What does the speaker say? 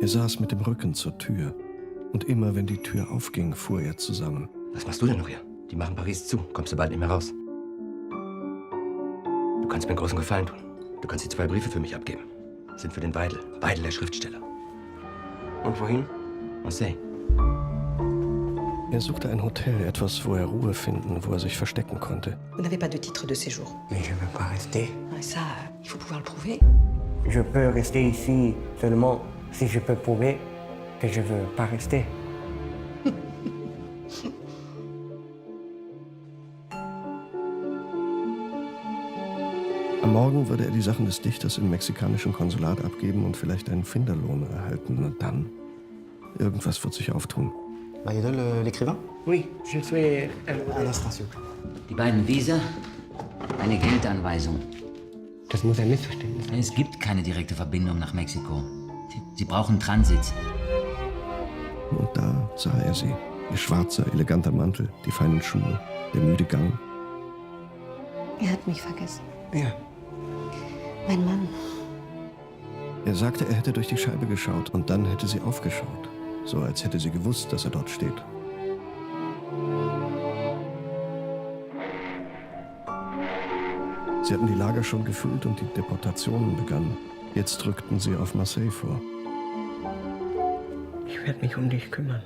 Er saß mit dem Rücken zur Tür. Und immer, wenn die Tür aufging, fuhr er zusammen. Was machst du denn noch hier? Die machen Paris zu. Kommst du bald nicht mehr raus. Du kannst mir einen großen Gefallen tun. Du kannst die 2 Briefe für mich abgeben. Sind für den Weidel. Weidel, der Schriftsteller. Und wohin? Marseille. Er suchte ein Hotel, etwas, wo er Ruhe finden, wo er sich verstecken konnte. Vous n'avez pas de titre de séjour. Mais je ne veux pas rester. Et ça, il faut pouvoir le prouver. Je peux rester ici seulement si je peux prouver que je veux pas rester. Am Morgen würde er die Sachen des Dichters im mexikanischen Konsulat abgeben und vielleicht einen Finderlohn erhalten. Und dann? Irgendwas wird sich auftun. Mayedol, l'écrivain? Oui, je suis Un instant, s'il vous plaît. Die beiden Visa, eine Geldanweisung. Das muss ein Missverständnis sein. Es gibt keine direkte Verbindung nach Mexiko. Sie brauchen Transit. Und da sah er sie. Ihr schwarzer, eleganter Mantel, die feinen Schuhe, der müde Gang. Er hat mich vergessen. Ja. Mein Mann. Er sagte, er hätte durch die Scheibe geschaut und dann hätte sie aufgeschaut. So als hätte sie gewusst, dass er dort steht. Sie hatten die Lager schon gefüllt und die Deportationen begannen. Jetzt rückten sie auf Marseille vor. Ich werde mich um dich kümmern.